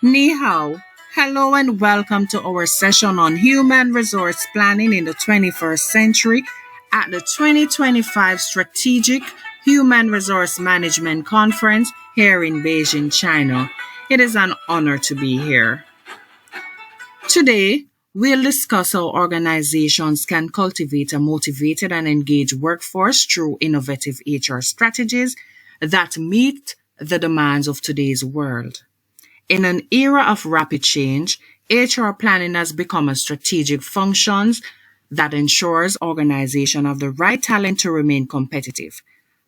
Ni hao. Hello and welcome to our session on human resource planning in the 21st century at the 2025 Strategic Human Resource Management Conference here in Beijing, China. It is an honor to be here. Today, we'll discuss how organizations can cultivate a motivated and engaged workforce through innovative HR strategies that meet the demands of today's world. In an era of rapid change, HR planning has become a strategic function that ensures organizations have the right talent to remain competitive.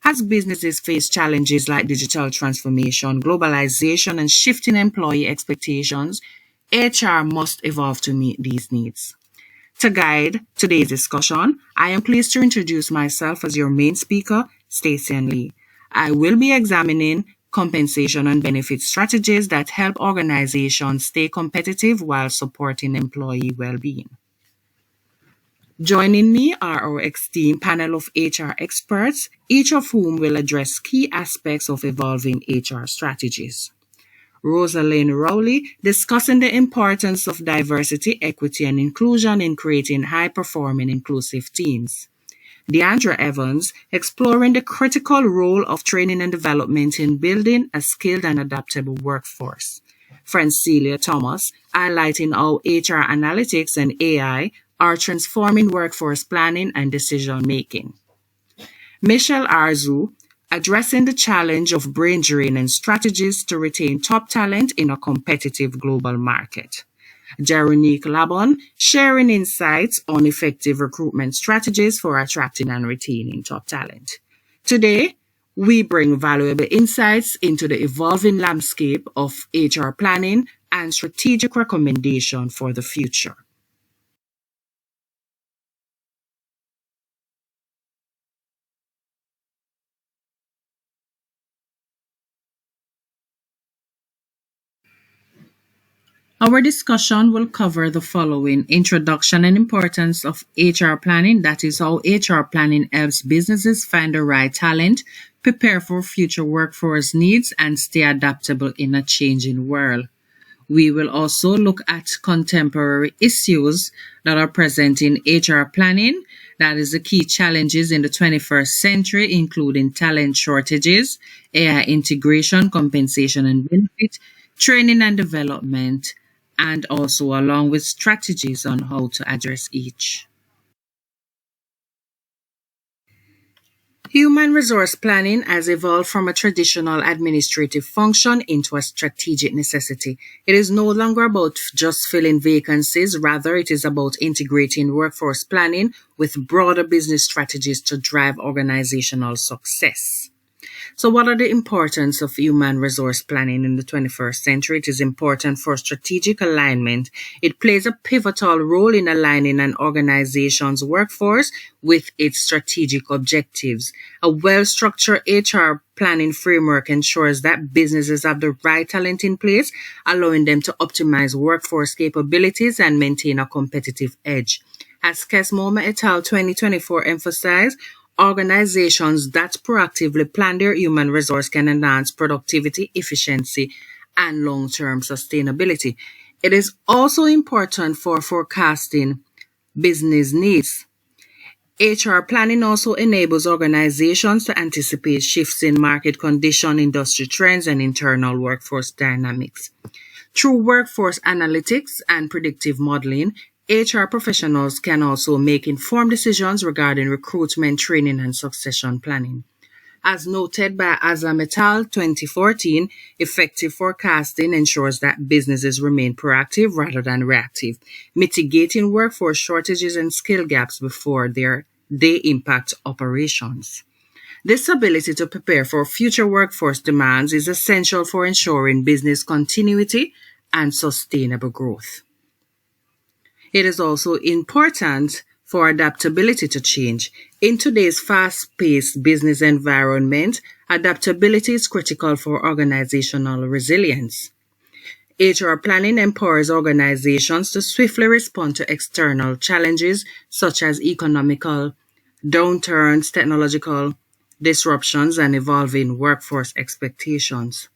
As businesses face challenges like digital transformation, globalization, and shifting employee expectations, HR must evolve to meet these needs. To guide today's discussion, I am pleased to introduce myself as your main speaker, StacyAnn Lee. I will be examining compensation and benefit strategies that help organizations stay competitive while supporting employee well-being. Joining me are our esteemed panel of HR experts, each of whom will address key aspects of evolving HR strategies. Rosalind Rowley, discussing the importance of diversity, equity, and inclusion in creating high-performing inclusive teams. Deandra Evans, exploring the critical role of training and development in building a skilled and adaptable workforce. Francelia Thomas, highlighting how HR analytics and AI are transforming workforce planning and decision-making. Mitchelle Arzu, addressing the challenge of brain drain and strategies to retain top talent in a competitive global market. Jeronique Labban, sharing insights on effective recruitment strategies for attracting and retaining top talent. Today, we bring valuable insights into the evolving landscape of HR planning and strategic recommendation for the future. Our discussion will cover the following: introduction and importance of HR planning, that is how HR planning helps businesses find the right talent, prepare for future workforce needs, and stay adaptable in a changing world. We will also look at contemporary issues that are present in HR planning, that is the key challenges in the 21st century, including talent shortages, AI integration, compensation and benefit, training and development, and also along with strategies on how to address each. Human resource planning has evolved from a traditional administrative function into a strategic necessity. It is no longer about just filling vacancies, rather it is about integrating workforce planning with broader business strategies to drive organizational success. So what are the importance of human resource planning in the 21st century? It is important for strategic alignment. It plays a pivotal role in aligning an organization's workforce with its strategic objectives. A well-structured HR planning framework ensures that businesses have the right talent in place, allowing them to optimize workforce capabilities and maintain a competitive edge. As Kesmoma et al. 2024 emphasized, organizations that proactively plan their human resource can enhance productivity, efficiency, and long-term sustainability. It is also important for forecasting business needs. HR planning also enables organizations to anticipate shifts in market conditions, industry trends, and internal workforce dynamics. Through workforce analytics and predictive modeling, HR professionals can also make informed decisions regarding recruitment, training, and succession planning. As noted by Azam et al. 2014, effective forecasting ensures that businesses remain proactive rather than reactive, mitigating workforce shortages and skill gaps before they impact operations. This ability to prepare for future workforce demands is essential for ensuring business continuity and sustainable growth. It is also important for adaptability to change. In today's fast-paced business environment, adaptability is critical for organizational resilience. HR planning empowers organizations to swiftly respond to external challenges such as economical downturns, technological disruptions, and evolving workforce expectations.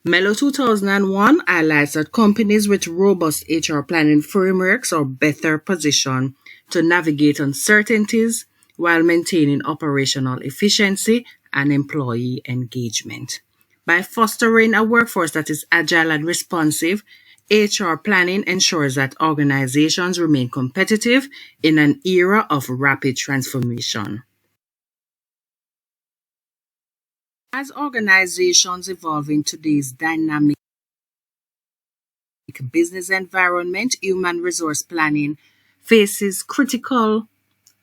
Mello 2001 highlights that companies with robust HR planning frameworks are better positioned to navigate uncertainties while maintaining operational efficiency and employee engagement. By fostering a workforce that is agile and responsive, HR planning ensures that organizations remain competitive in an era of rapid transformation. As organizations evolve in today's dynamic business environment, human resource planning faces critical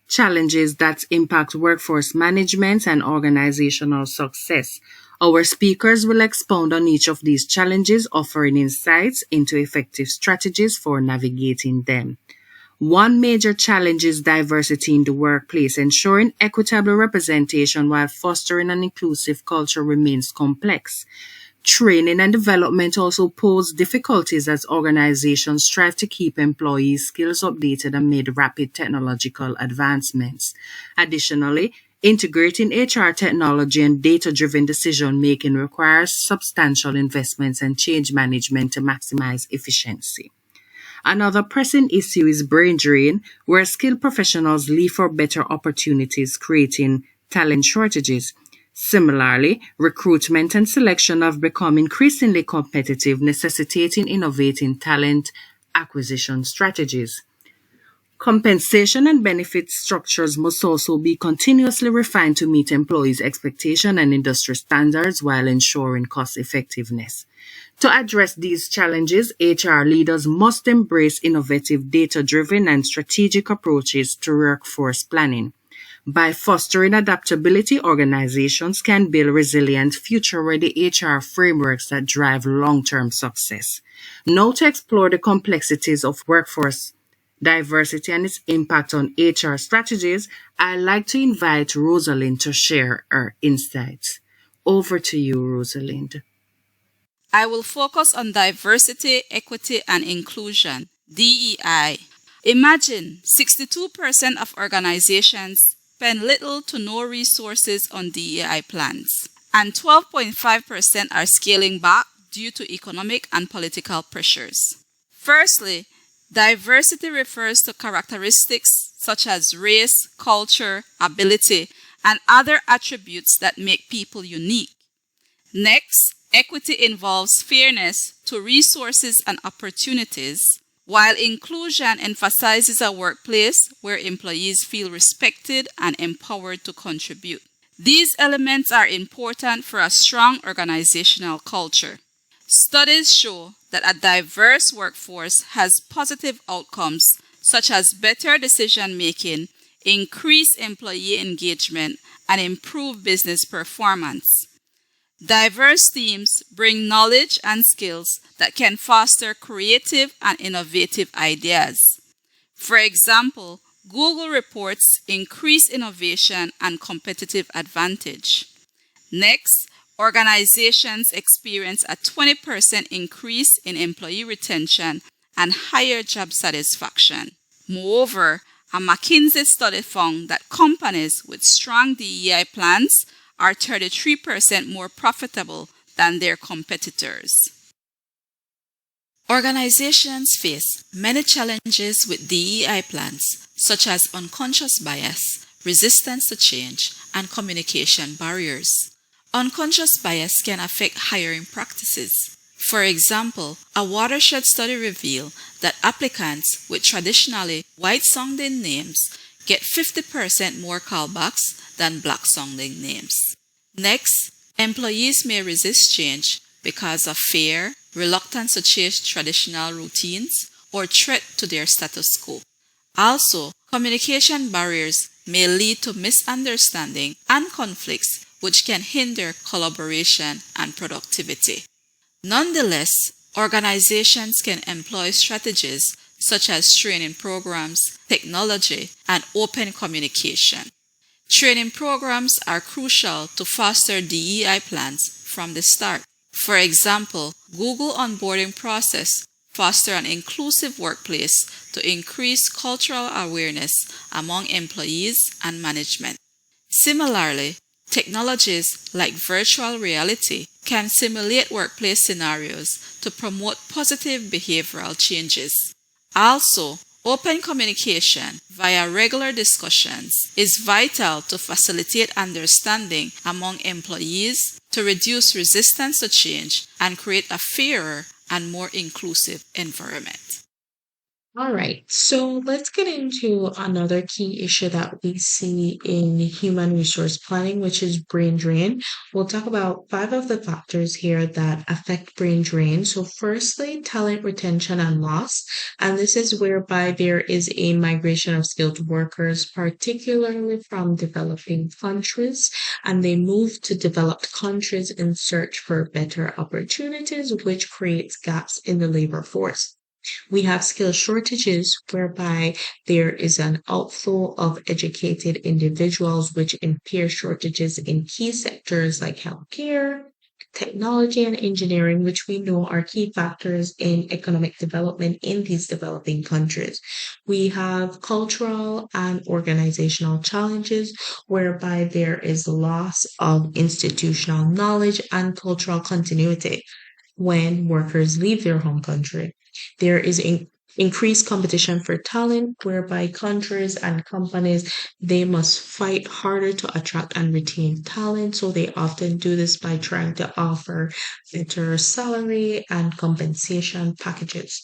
challenges that impact workforce management and organizational success. Our speakers will expound on each of these challenges, offering insights into effective strategies for navigating them. One major challenge is diversity in the workplace. Ensuring equitable representation while fostering an inclusive culture remains complex. Training and development also pose difficulties as organizations strive to keep employee skills updated amid rapid technological advancements. Additionally, integrating HR technology and data-driven decision-making requires substantial investments and change management to maximize efficiency. Another pressing issue is brain drain, where skilled professionals leave for better opportunities, creating talent shortages. Similarly, recruitment and selection have become increasingly competitive, necessitating innovating talent acquisition strategies. Compensation and benefit structures must also be continuously refined to meet employees' expectations and industry standards while ensuring cost effectiveness. To address these challenges, HR leaders must embrace innovative data-driven and strategic approaches to workforce planning. By fostering adaptability, organizations can build resilient, future-ready HR frameworks that drive long-term success. Now, to explore the complexities of workforce diversity and its impact on HR strategies, I'd like to invite Rosalind to share her insights. Over to you, Rosalind. I will focus on diversity, equity, and inclusion, DEI. Imagine 62% of organizations spend little to no resources on DEI plans, and 12.5% are scaling back due to economic and political pressures. Firstly, diversity refers to characteristics such as race, culture, ability, and other attributes that make people unique. Next, equity involves fairness to resources and opportunities, while inclusion emphasizes a workplace where employees feel respected and empowered to contribute. These elements are important for a strong organizational culture. Studies show that a diverse workforce has positive outcomes such as better decision-making, increased employee engagement, and improved business performance. Diverse teams bring knowledge and skills that can foster creative and innovative ideas. For example, Google reports increased innovation and competitive advantage. Next, organizations experience a 20% increase in employee retention and higher job satisfaction. Moreover, a McKinsey study found that companies with strong DEI plans are 33% more profitable than their competitors. Organizations face many challenges with DEI plans, such as unconscious bias, resistance to change, and communication barriers. Unconscious bias can affect hiring practices. For example, a watershed study revealed that applicants with traditionally white-sounding names get 50% more callbacks than black-sounding names. Next, employees may resist change because of fear, reluctance to change traditional routines, or threat to their status quo. Also, communication barriers may lead to misunderstanding and conflicts, which can hinder collaboration and productivity. Nonetheless, organizations can employ strategies such as training programs, technology, and open communication. Training programs are crucial to foster DEI plans from the start. For example, Google onboarding process foster an inclusive workplace to increase cultural awareness among employees and management. Similarly, Technologies like virtual reality can simulate workplace scenarios to promote positive behavioral changes. Also, open communication via regular discussions is vital to facilitate understanding among employees, to reduce resistance to change, and create a fairer and more inclusive environment. All right, so let's get into another key issue that we see in human resource planning, which is brain drain. We'll talk about five of the factors here that affect brain drain. So, firstly, talent retention and loss. And this is whereby there is a migration of skilled workers, particularly from developing countries, and they move to developed countries in search for better opportunities, which creates gaps in the labor force. We have skill shortages whereby there is an outflow of educated individuals, which impair shortages in key sectors like healthcare, technology, and engineering, which we know are key factors in economic development in these developing countries. We have cultural and organizational challenges whereby there is loss of institutional knowledge and cultural continuity when workers leave their home country. There is increased competition for talent, whereby countries and companies they must fight harder to attract and retain talent. So they often do this by trying to offer better salary and compensation packages.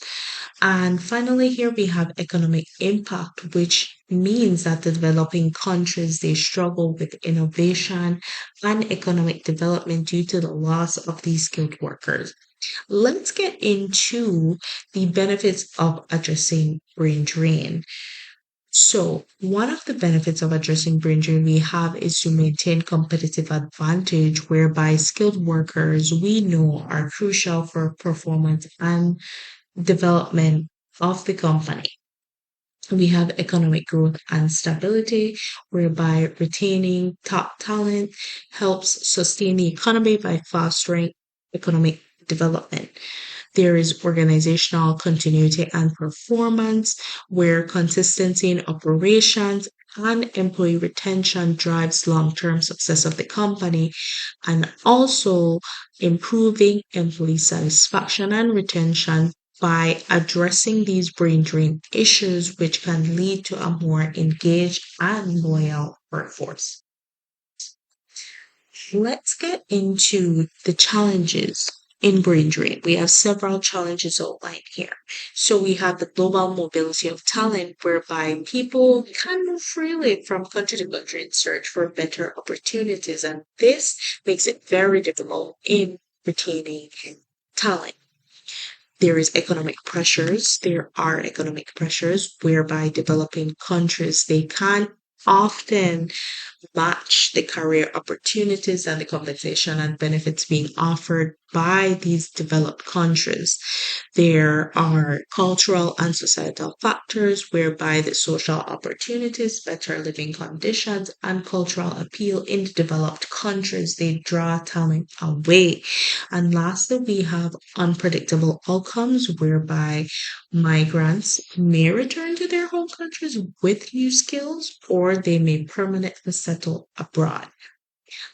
And finally, here we have economic impact, which means that the developing countries they struggle with innovation and economic development due to the loss of these skilled workers. Let's get into the benefits of addressing brain drain. So, one of the benefits of addressing brain drain we have is to maintain competitive advantage, whereby skilled workers we know are crucial for performance and development of the company. We have economic growth and stability, whereby retaining top talent helps sustain the economy by fostering economic development. There is organizational continuity and performance, where consistency in operations and employee retention drives long term success of the company, and also improving employee satisfaction and retention by addressing these brain drain issues, which can lead to a more engaged and loyal workforce. Let's get into the challenges in brain drain. We have several challenges outlined here. So we have the global mobility of talent, whereby people can move freely from country to country in search for better opportunities, and this makes it very difficult in retaining talent. There is economic pressures. There are economic pressures whereby developing countries they can often match the career opportunities and the compensation and benefits being offered by these developed countries. There are cultural and societal factors whereby the social opportunities, better living conditions, and cultural appeal in the developed countries, they draw talent away. And lastly, we have unpredictable outcomes whereby migrants may return to their home countries with new skills or they may permanently settle abroad.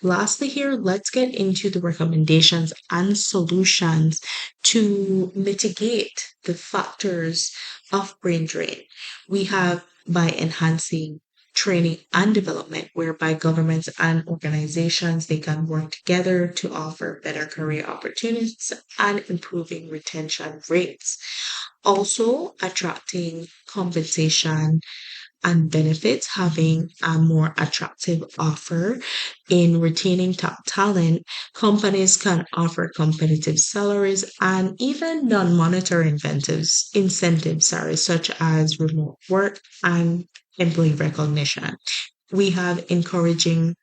Lastly, here, let's get into the recommendations and solutions to mitigate the factors of brain drain. We have by enhancing training and development, whereby governments and organizations they can work together to offer better career opportunities and improving retention rates. Also, attracting compensation and benefits, having a more attractive offer in retaining top talent. Companies can offer competitive salaries and even non-monetary incentives, such as remote work and employee recognition. We have encouraging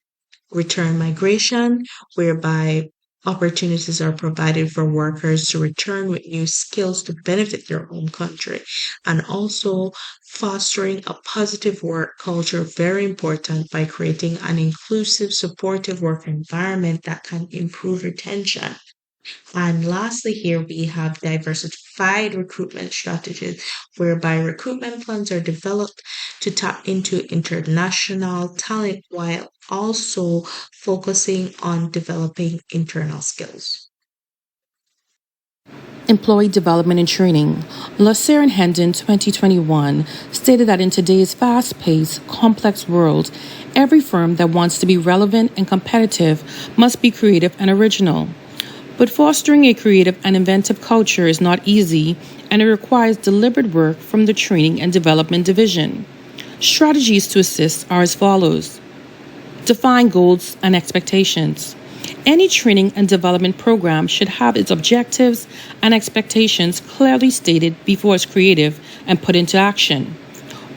return migration, whereby opportunities are provided for workers to return with new skills to benefit their home country, and also fostering a positive work culture, very important, by creating an inclusive, supportive work environment that can improve retention. And lastly, here we have diversified recruitment strategies, whereby recruitment plans are developed to tap into international talent while also focusing on developing internal skills. Employee Development and Training. Lasser and Hendon 2021 stated that in today's fast-paced, complex world, every firm that wants to be relevant and competitive must be creative and original. But fostering a creative and inventive culture is not easy, and it requires deliberate work from the Training and Development Division. Strategies to assist are as follows. Define goals and expectations. Any training and development program should have its objectives and expectations clearly stated before it's created and put into action.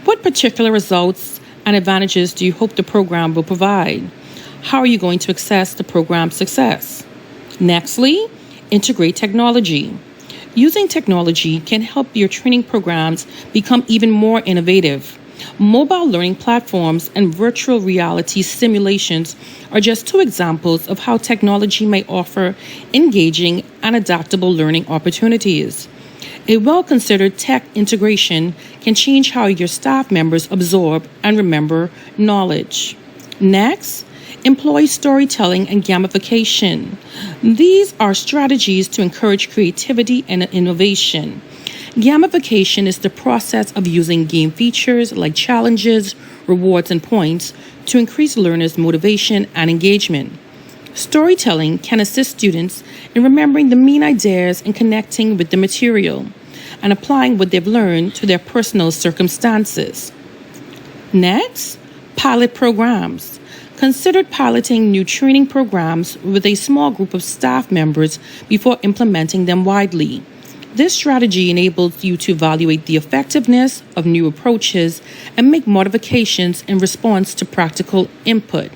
What particular results and advantages do you hope the program will provide? How are you going to assess the program's success? Nextly, integrate technology. Using technology can help your training programs become even more innovative. Mobile learning platforms and virtual reality simulations are just two examples of how technology may offer engaging and adaptable learning opportunities. A well-considered tech integration can change how your staff members absorb and remember knowledge. Next, employee storytelling and gamification. These are strategies to encourage creativity and innovation. Gamification is the process of using game features like challenges, rewards, and points to increase learners' motivation and engagement. Storytelling can assist students in remembering the main ideas and connecting with the material and applying what they've learned to their personal circumstances. Next, pilot programs. Consider piloting new training programs with a small group of staff members before implementing them widely. This strategy enables you to evaluate the effectiveness of new approaches and make modifications in response to practical input.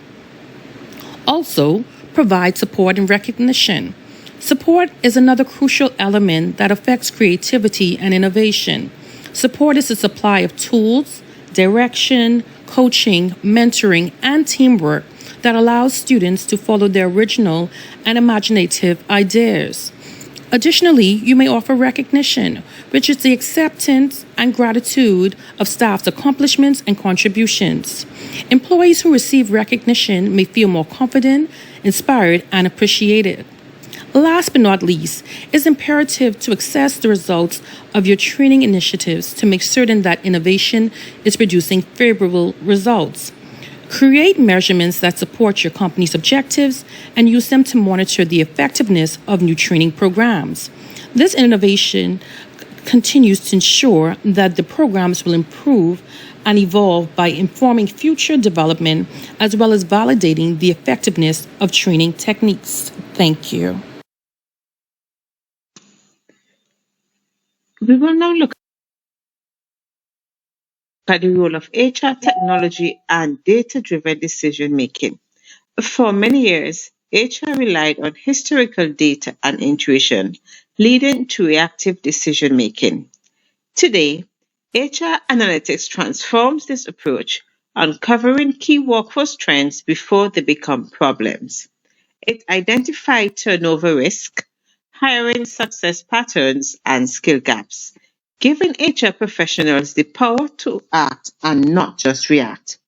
Also, provide support and recognition. Support is another crucial element that affects creativity and innovation. Support is the supply of tools, direction, coaching, mentoring, and teamwork that allows students to follow their original and imaginative ideas. Additionally, you may offer recognition, which is the acceptance and gratitude of staff's accomplishments and contributions. Employees who receive recognition may feel more confident, inspired, and appreciated. Last but not least, it's imperative to assess the results of your training initiatives to make certain that innovation is producing favorable results. Create measurements that support your company's objectives and use them to monitor the effectiveness of new training programs. This innovation continues to ensure that the programs will improve and evolve by informing future development as well as validating the effectiveness of training techniques. Thank you. We will now look at the role of HR technology and data-driven decision making. For many years, HR relied on historical data and intuition, leading to reactive decision making. Today, HR analytics transforms this approach, uncovering key workforce trends before they become problems. It identified turnover risk, hiring success patterns, and skill gaps, giving HR professionals the power to act and not just react.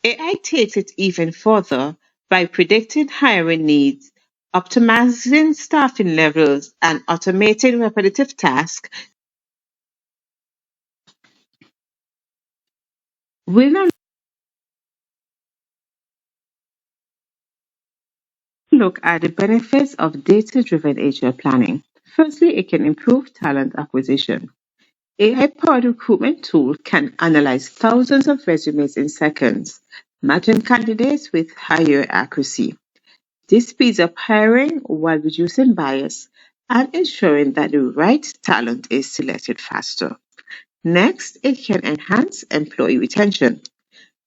AI takes it even further by predicting hiring needs, optimizing staffing levels, and automating repetitive tasks. We'll now look at the benefits of data driven HR planning. Firstly, it can improve talent acquisition. AI powered recruitment tool can analyze thousands of resumes in seconds, matching candidates with higher accuracy. This speeds up hiring while reducing bias and ensuring that the right talent is selected faster. Next, it can enhance employee retention.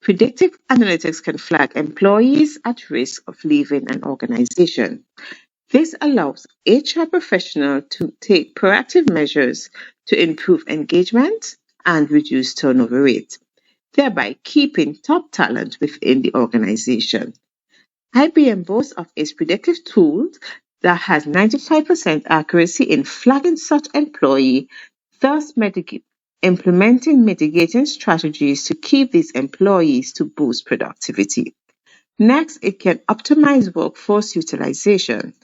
Predictive analytics can flag employees at risk of leaving an organization. This allows HR professionals to take proactive measures to improve engagement and reduce turnover rate, thereby keeping top talent within the organization. IBM boasts of its predictive tool that has 95% accuracy in flagging such employee, thus implementing mitigating strategies to keep these employees to boost productivity. Next, it can optimize workforce utilization.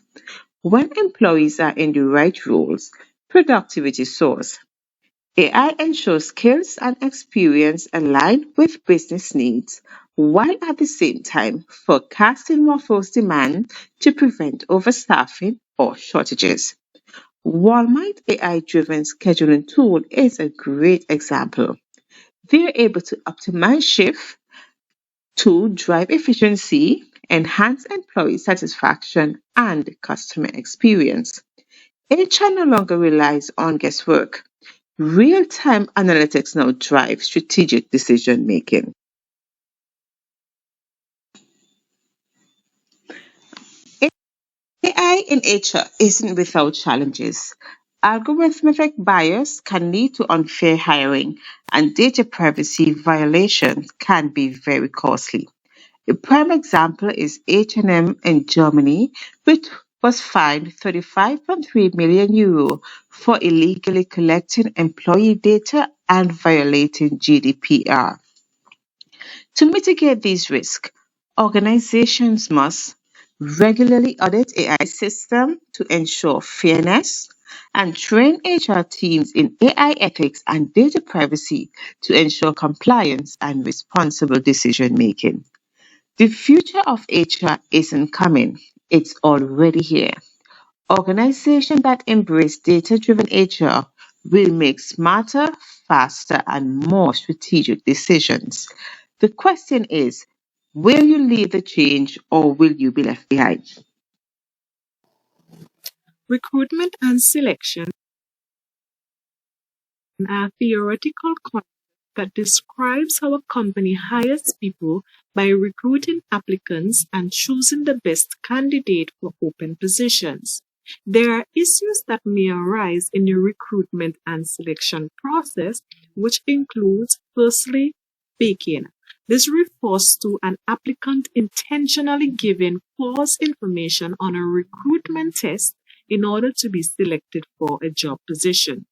When employees are in the right roles, productivity soars. AI ensures skills and experience align with business needs, while at the same time forecasting workforce demand to prevent overstaffing or shortages. Walmart AI-driven scheduling tool is a great example. They're able to optimize shift to drive efficiency, enhance employee satisfaction, and customer experience. HR no longer relies on guesswork. Real time analytics now drive strategic decision making. AI in HR isn't without challenges. Algorithmic bias can lead to unfair hiring, and data privacy violations can be very costly. A prime example is H&M in Germany, which was fined 35.3 million euro for illegally collecting employee data and violating GDPR. To mitigate these risks, organizations must regularly audit AI systems to ensure fairness and train HR teams in AI ethics and data privacy to ensure compliance and responsible decision making. The future of HR isn't coming, it's already here. Organizations that embrace data driven HR will make smarter, faster, and more strategic decisions. The question is, will you lead the change or will you be left behind? Recruitment and selection are theoretical concepts that describes how a company hires people by recruiting applicants and choosing the best candidate for open positions. There are issues that may arise in the recruitment and selection process, which includes, firstly, faking. This refers to an applicant intentionally giving false information on a recruitment test in order to be selected for a job position.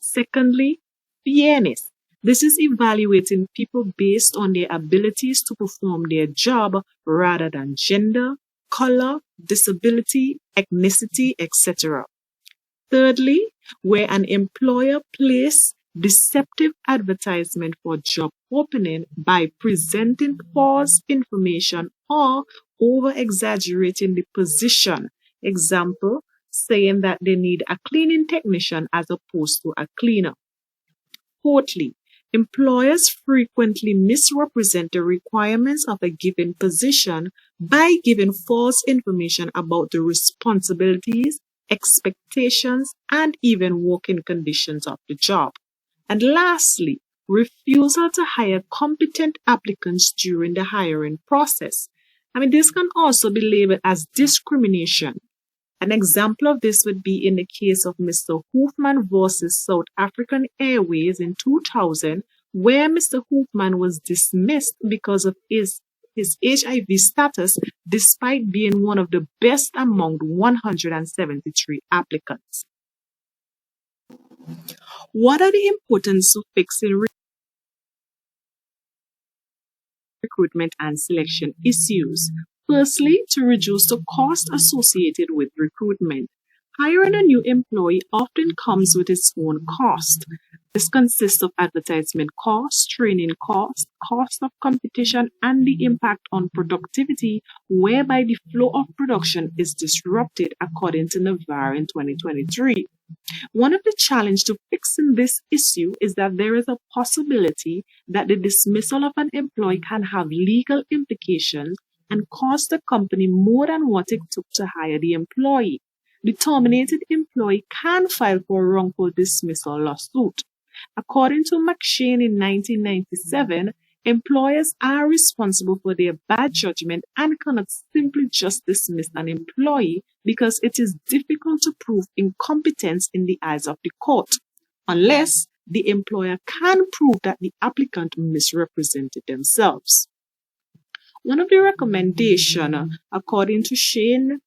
Secondly, fairness. This is evaluating people based on their abilities to perform their job rather than gender, color, disability, ethnicity, etc. Thirdly, where an employer places deceptive advertisement for job opening by presenting false information or over exaggerating the position. Example, saying that they need a cleaning technician as opposed to a cleaner. Fourthly, employers frequently misrepresent the requirements of a given position by giving false information about the responsibilities, expectations, and even working conditions of the job. And lastly, refusal to hire competent applicants during the hiring process. This can also be labeled as discrimination. An example of this would be in the case of Mr. Hoofman versus South African Airways in 2000, where Mr. Hoofman was dismissed because of his HIV status, despite being one of the best among 173 applicants. What are the importance of fixing recruitment and selection issues? Firstly, to reduce the cost associated with recruitment. Hiring a new employee often comes with its own cost. This consists of advertisement costs, training costs, cost of competition, and the impact on productivity, whereby the flow of production is disrupted, according to Navarre in 2023. One of the challenges to fixing this issue is that there is a possibility that the dismissal of an employee can have legal implications and cost the company more than what it took to hire the employee. The terminated employee can file for a wrongful dismissal lawsuit. According to McShane in 1997, employers are responsible for their bad judgment and cannot simply just dismiss an employee because it is difficult to prove incompetence in the eyes of the court, unless the employer can prove that the applicant misrepresented themselves. One of the recommendations, according to Shane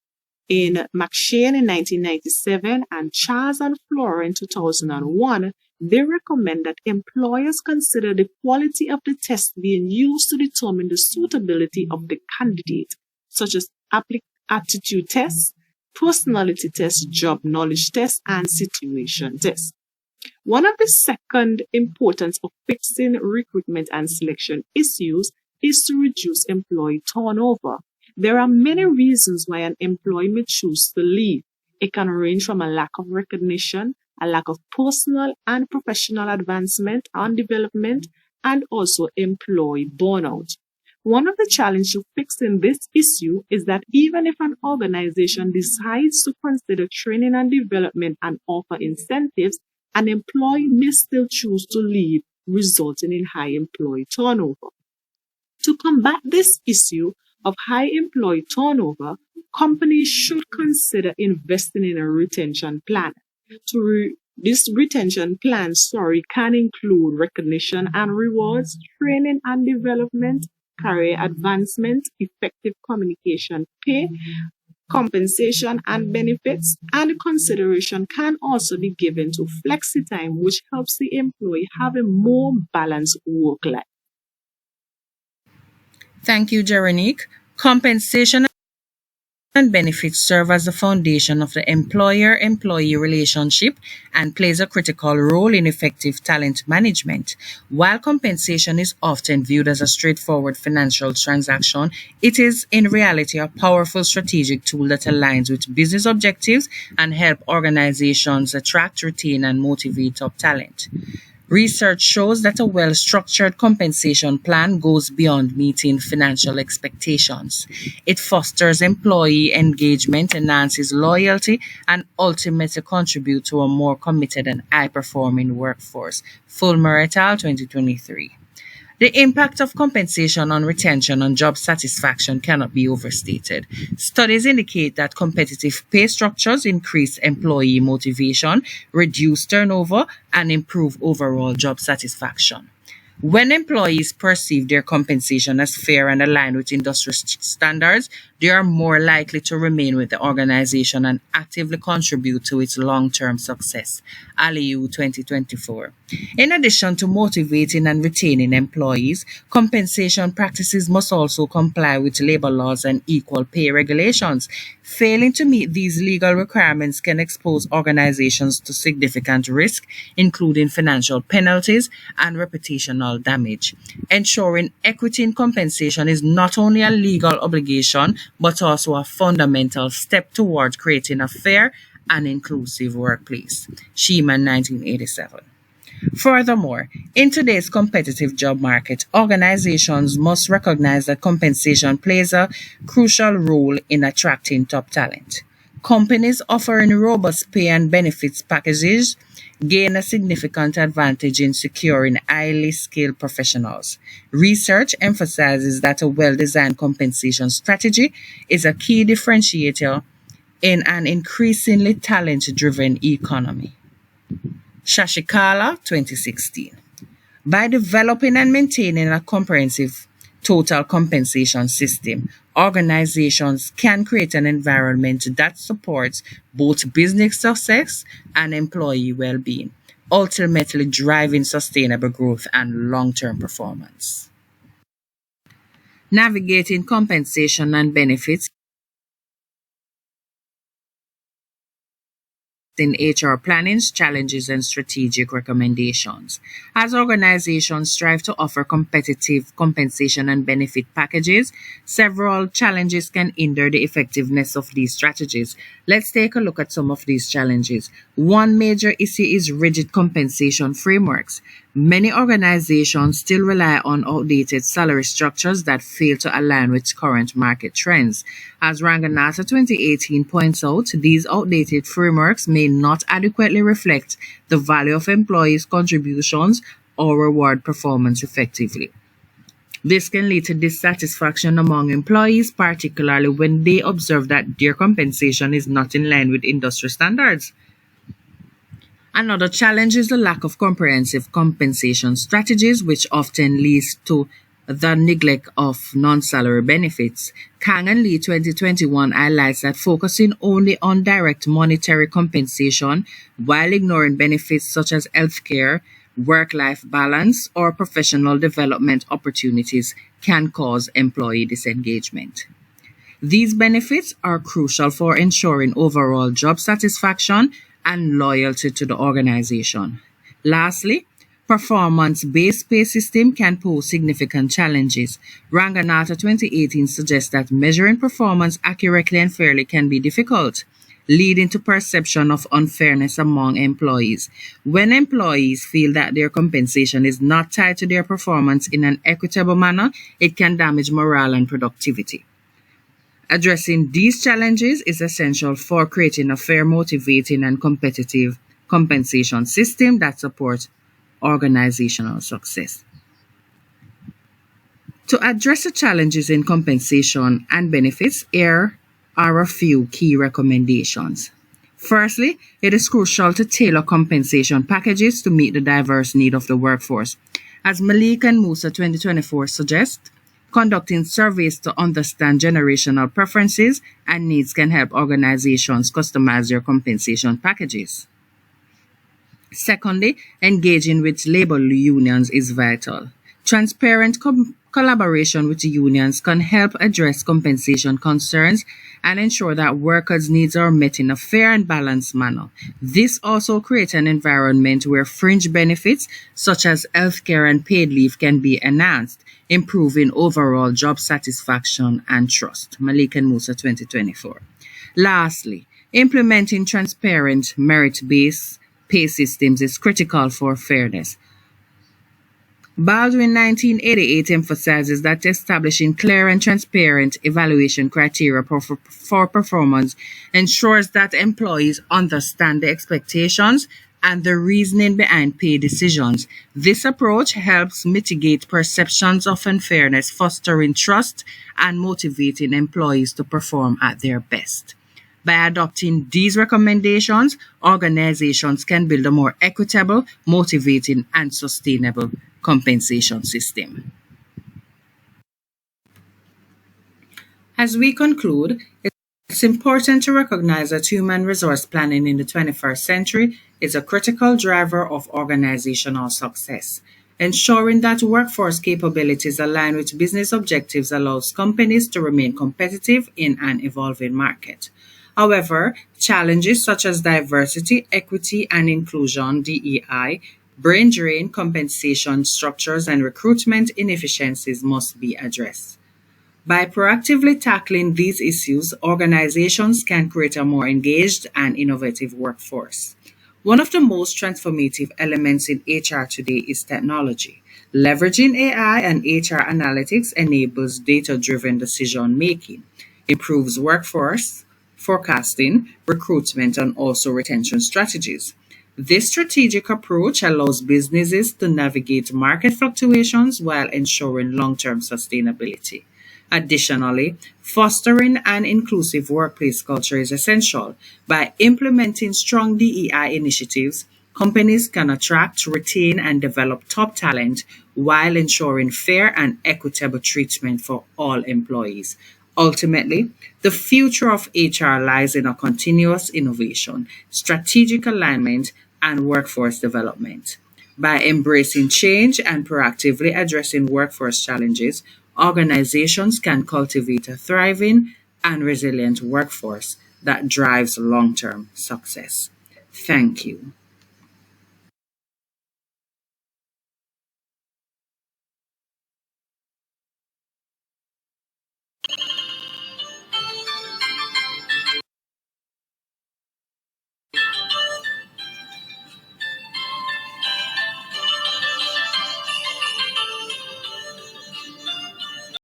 In McShane in 1997 and Charles and Flora in 2001, they recommend that employers consider the quality of the tests being used to determine the suitability of the candidate, such as aptitude tests, personality tests, job knowledge tests, and situation tests. One of the second importance of fixing recruitment and selection issues is to reduce employee turnover. There are many reasons why an employee may choose to leave. It can range from a lack of recognition, a lack of personal and professional advancement and development, and also employee burnout. One of the challenges to fixing this issue is that even if an organization decides to consider training and development and offer incentives, an employee may still choose to leave, resulting in high employee turnover. To combat this issue of high employee turnover, companies should consider investing in a retention plan. This retention plan can include recognition and rewards, training and development, career advancement, effective communication pay, compensation and benefits, and consideration can also be given to flexi time, which helps the employee have a more balanced work life. Thank you, Jeronique. Compensation and benefits serve as the foundation of the employer-employee relationship and plays a critical role in effective talent management. While compensation is often viewed as a straightforward financial transaction, it is in reality a powerful strategic tool that aligns with business objectives and help organizations attract, retain, and motivate top talent. Research shows that a well-structured compensation plan goes beyond meeting financial expectations. It fosters employee engagement, enhances loyalty, and ultimately contributes to a more committed and high-performing workforce. Fulmer et al. 2023. The impact of compensation on retention and job satisfaction cannot be overstated. Studies indicate that competitive pay structures increase employee motivation, reduce turnover, and improve overall job satisfaction. When employees perceive their compensation as fair and aligned with industry standards, they are more likely to remain with the organization and actively contribute to its long-term success. Aliu 2024. In addition to motivating and retaining employees, compensation practices must also comply with labor laws and equal pay regulations. Failing to meet these legal requirements can expose organizations to significant risk, including financial penalties and reputational damage. Ensuring equity in compensation is not only a legal obligation, but also a fundamental step toward creating a fair and inclusive workplace. Sheeman, 1987. Furthermore, in today's competitive job market, organizations must recognize that compensation plays a crucial role in attracting top talent. Companies offering robust pay and benefits packages gain a significant advantage in securing highly skilled professionals. Research emphasizes that a well-designed compensation strategy is a key differentiator in an increasingly talent-driven economy. Shashikala, 2016. By developing and maintaining a comprehensive total compensation system, organizations can create an environment that supports both business success and employee well-being, ultimately driving sustainable growth and long-term performance. Navigating compensation and benefits in HR planning, challenges, and strategic recommendations. As organizations strive to offer competitive compensation and benefit packages, several challenges can hinder the effectiveness of these strategies. Let's take a look at some of these challenges. One major issue is rigid compensation frameworks. Many organizations still rely on outdated salary structures that fail to align with current market trends. As Ranganatha 2018 points out, these outdated frameworks may not adequately reflect the value of employees' contributions or reward performance effectively. This can lead to dissatisfaction among employees, particularly when they observe that their compensation is not in line with industry standards. Another challenge is the lack of comprehensive compensation strategies, which often leads to the neglect of non-salary benefits. SBHR Lee 2021 highlights that focusing only on direct monetary compensation while ignoring benefits such as healthcare, work-life balance, or professional development opportunities can cause employee disengagement. These benefits are crucial for ensuring overall job satisfaction and loyalty to the organization. Lastly, performance-based pay system can pose significant challenges. Ranganatha 2018 suggests that measuring performance accurately and fairly can be difficult, leading to perception of unfairness among employees. When employees feel that their compensation is not tied to their performance in an equitable manner, it can damage morale and productivity. Addressing these challenges is essential for creating a fair, motivating, and competitive compensation system that supports organizational success. To address the challenges in compensation and benefits, here are a few key recommendations. Firstly, it is crucial to tailor compensation packages to meet the diverse needs of the workforce. As Malik and Musa 2024 suggest, conducting surveys to understand generational preferences and needs can help organizations customize their compensation packages. Secondly, engaging with labor unions is vital. Transparent collaboration with unions can help address compensation concerns and ensure that workers' needs are met in a fair and balanced manner. This also creates an environment where fringe benefits such as healthcare and paid leave can be enhanced, improving overall job satisfaction and trust. Malik and Musa 2024. Lastly, implementing transparent merit-based pay systems is critical for fairness. Baldwin 1988 emphasizes that establishing clear and transparent evaluation criteria for performance ensures that employees understand the expectations and the reasoning behind pay decisions. This approach helps mitigate perceptions of unfairness, fostering trust and motivating employees to perform at their best. By adopting these recommendations, organizations can build a more equitable, motivating, and sustainable compensation system. As we conclude, it's important to recognize that human resource planning in the 21st century is a critical driver of organizational success. Ensuring that workforce capabilities align with business objectives allows companies to remain competitive in an evolving market. However, challenges such as diversity, equity, and inclusion (DEI), brain drain, compensation structures, and recruitment inefficiencies must be addressed. By proactively tackling these issues, organizations can create a more engaged and innovative workforce. One of the most transformative elements in HR today is technology. Leveraging AI and HR analytics enables data-driven decision-making, improves workforce forecasting, recruitment, and also retention strategies. This strategic approach allows businesses to navigate market fluctuations while ensuring long-term sustainability. Additionally, fostering an inclusive workplace culture is essential. By implementing strong DEI initiatives, companies can attract, retain, and develop top talent while ensuring fair and equitable treatment for all employees. Ultimately, the future of HR lies in a continuous innovation, strategic alignment, and workforce development. By embracing change and proactively addressing workforce challenges, organizations can cultivate a thriving and resilient workforce that drives long-term success. Thank you.